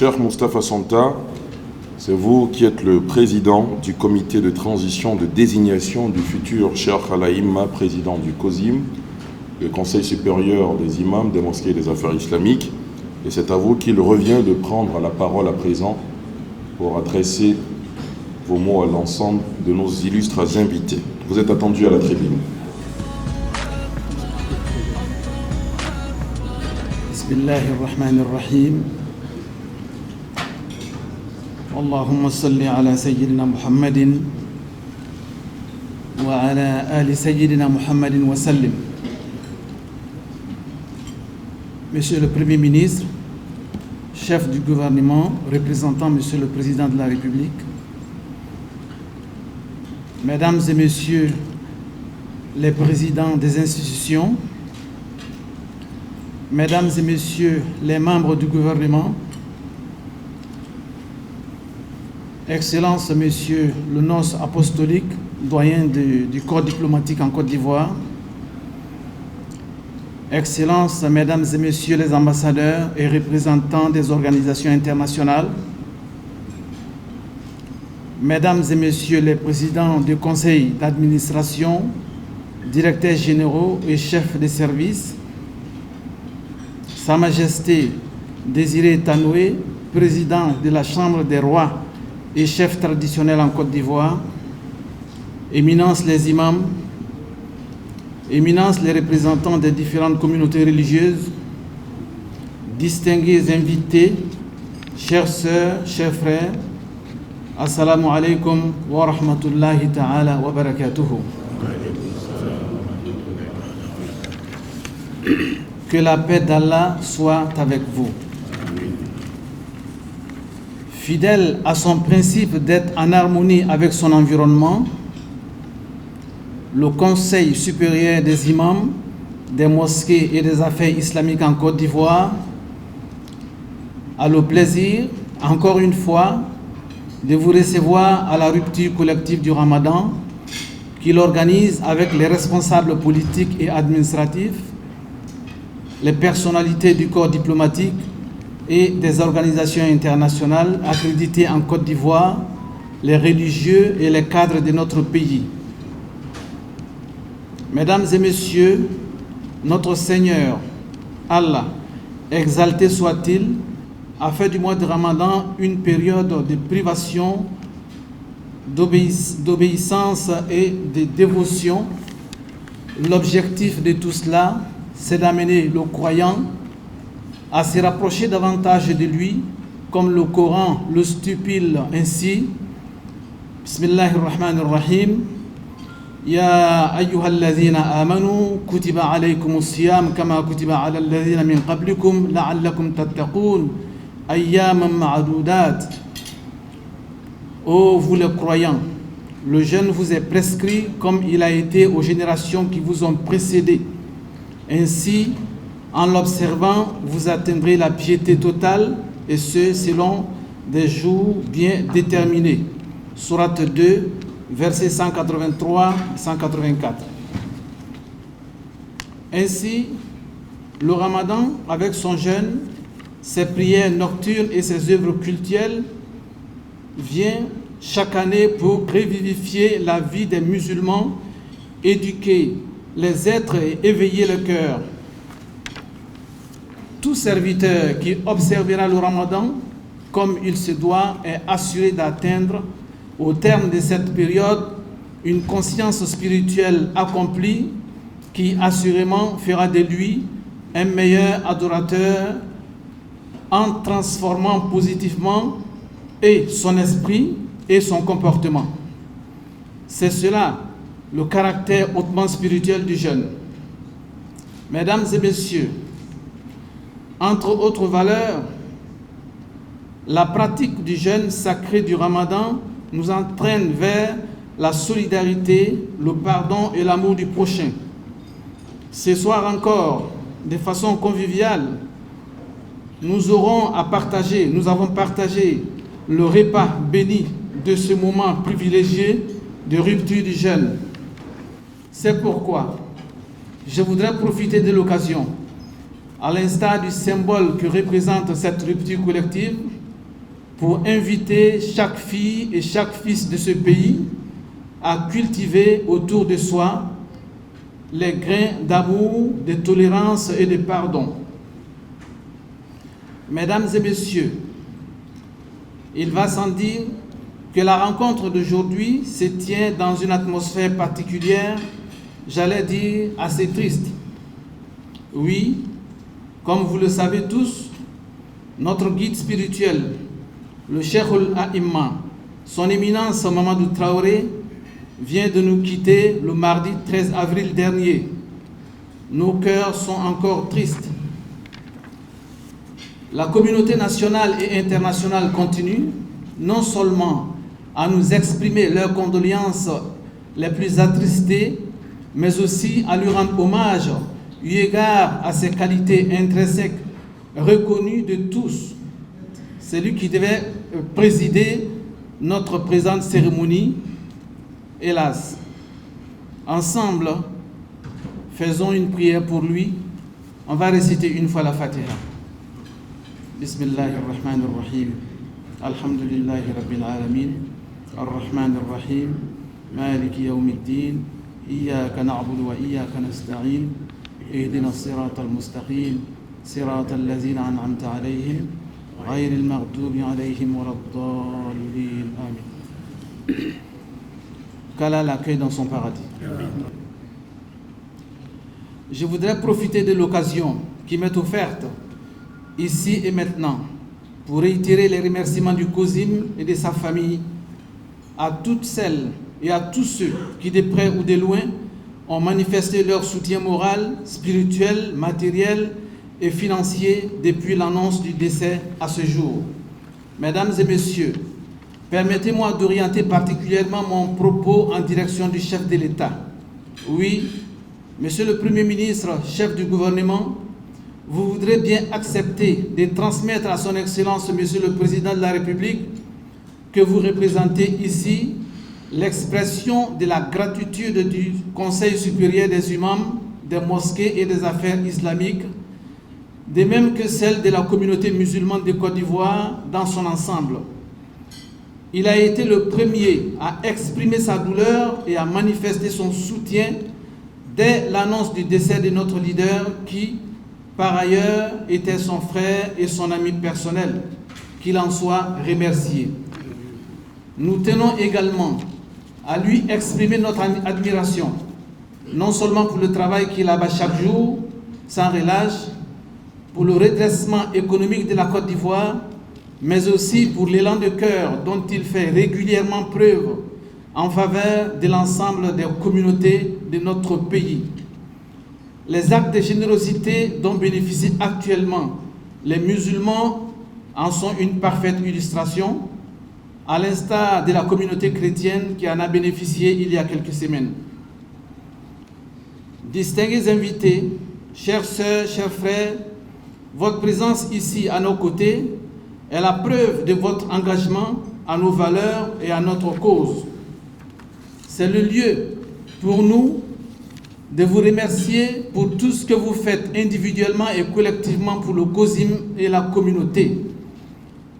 Cher Moustapha Santa, c'est vous qui êtes le président du comité de transition de désignation du futur Cheikh Al-Aïmma, président du COSIM, le Conseil supérieur des imams des mosquées et des affaires islamiques. Et c'est à vous qu'il revient de prendre la parole à présent pour adresser vos mots à l'ensemble de nos illustres invités. Vous êtes attendus à la tribune. Bismillahirrahmanirrahim. Allahumma salli ala Sayyidina Muhammadin wa ala ali Sayyidina Muhammadin wa sallim. Monsieur le Premier ministre, chef du gouvernement, représentant Monsieur le Président de la République, Mesdames et Messieurs les présidents des institutions, Mesdames et Messieurs les membres du gouvernement, Excellence Monsieur le nonce apostolique, doyen du corps diplomatique en Côte d'Ivoire, Excellences, Mesdames et Messieurs les ambassadeurs et représentants des organisations internationales, Mesdames et Messieurs les présidents du conseil d'administration, directeurs généraux et chefs de service, Sa Majesté Désiré Tanoué, président de la Chambre des rois et chef traditionnel en Côte d'Ivoire, Éminence les imams, Éminence les représentants des différentes communautés religieuses, distingués invités, chères sœurs, chers frères, Assalamu alaikum wa rahmatullahi ta'ala wa barakatuhu. Que la paix d'Allah soit avec vous. Fidèle à son principe d'être en harmonie avec son environnement, le Conseil supérieur des imams, des mosquées et des affaires islamiques en Côte d'Ivoire a le plaisir, encore une fois, de vous recevoir à la rupture collective du Ramadan qu'il organise avec les responsables politiques et administratifs, les personnalités du corps diplomatique et des organisations internationales accréditées en Côte d'Ivoire, les religieux et les cadres de notre pays. Mesdames et Messieurs, notre Seigneur, Allah, exalté soit-il, a fait du mois de Ramadan une période de privation, d'obéissance et de dévotion. L'objectif de tout cela, c'est d'amener le croyant à se rapprocher davantage de lui, comme le Coran le stipule ainsi. Bismillahirrahmanirrahim. Ya ayyuhalladhina amanu kutiba alaykumus siyam kama kutiba ala alladhina min qablikum la'allakum tattaqun ayyaman ma'dudat. Ô vous les croyants, le jeûne vous est prescrit comme il a été aux générations qui vous ont précédés. Ainsi, en l'observant, vous atteindrez la piété totale, et ce, selon des jours bien déterminés. Sourate 2, versets 183-184. Ainsi, le Ramadan, avec son jeûne, ses prières nocturnes et ses œuvres cultuelles, vient chaque année pour revivifier la vie des musulmans, éduquer les êtres et éveiller le cœur. Tout serviteur qui observera le Ramadan comme il se doit est assuré d'atteindre, au terme de cette période, une conscience spirituelle accomplie qui assurément fera de lui un meilleur adorateur en transformant positivement et son esprit et son comportement. C'est cela le caractère hautement spirituel du jeûne. Mesdames et messieurs, entre autres valeurs, la pratique du jeûne sacré du Ramadan nous entraîne vers la solidarité, le pardon et l'amour du prochain. Ce soir encore, de façon conviviale, nous avons partagé le repas béni de ce moment privilégié de rupture du jeûne. C'est pourquoi je voudrais profiter de l'occasion, à l'instar du symbole que représente cette rupture collective, pour inviter chaque fille et chaque fils de ce pays à cultiver autour de soi les grains d'amour, de tolérance et de pardon. Mesdames et messieurs, il va sans dire que la rencontre d'aujourd'hui se tient dans une atmosphère particulière, j'allais dire assez triste. Oui, comme vous le savez tous, notre guide spirituel, le Cheikh al-A'imma, son éminence Mamadou Traoré, vient de nous quitter le mardi 13 avril dernier. Nos cœurs sont encore tristes. La communauté nationale et internationale continue non seulement à nous exprimer leurs condoléances les plus attristées, mais aussi à lui rendre hommage eu égard à ses qualités intrinsèques reconnues de tous. C'est lui qui devait présider notre présente cérémonie. Hélas, ensemble, faisons une prière pour lui. On va réciter une fois la Fatiha. Bismillahirrahmanirrahim. Alhamdulillahi Rabbil Alamin. Ar-Rahmanir-Rahim. Maliki Yawmiddin. Iyyaka na'budu wa iyyaka nasta'in. Ihdina as-sirata al-mustaqim. Sirata allazina an'amta alayhim. غير المغضوب عليهم ولا الضالين. Amen. Qu'Allah l'accueille dans son paradis. Je voudrais profiter de l'occasion qui m'est offerte ici et maintenant pour réitérer les remerciements du COSIM et de sa famille à toutes celles et à tous ceux qui de près ou de loin ont manifesté leur soutien moral, spirituel, matériel et financier depuis l'annonce du décès à ce jour. Mesdames et messieurs, permettez-moi d'orienter particulièrement mon propos en direction du chef de l'État. Oui, Monsieur le Premier ministre, chef du gouvernement, vous voudrez bien accepter de transmettre à son Excellence, Monsieur le Président de la République, que vous représentez ici, l'expression de la gratitude du Conseil supérieur des imams, des mosquées et des affaires islamiques, de même que celle de la communauté musulmane de Côte d'Ivoire dans son ensemble. Il a été le premier à exprimer sa douleur et à manifester son soutien dès l'annonce du décès de notre leader qui, par ailleurs, était son frère et son ami personnel. Qu'il en soit remercié. Nous tenons également à lui exprimer notre admiration, non seulement pour le travail qu'il abat chaque jour, sans relâche, pour le redressement économique de la Côte d'Ivoire, mais aussi pour l'élan de cœur dont il fait régulièrement preuve en faveur de l'ensemble des communautés de notre pays. Les actes de générosité dont bénéficient actuellement les musulmans en sont une parfaite illustration, à l'instar de la communauté chrétienne qui en a bénéficié il y a quelques semaines. Distingués invités, chères sœurs, chers frères, votre présence ici à nos côtés est la preuve de votre engagement à nos valeurs et à notre cause. C'est le lieu pour nous de vous remercier pour tout ce que vous faites individuellement et collectivement pour le COSIM et la communauté.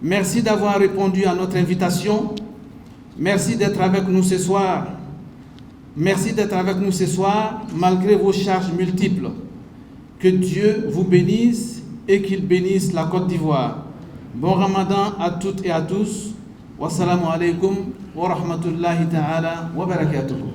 Merci d'avoir répondu à notre invitation. Merci d'être avec nous ce soir. Merci d'être avec nous ce soir malgré vos charges multiples. Que Dieu vous bénisse et qu'il bénisse la Côte d'Ivoire. Bon Ramadan à toutes et à tous. Wassalamu alaikum wa rahmatullahi ta'ala wa barakatuhu.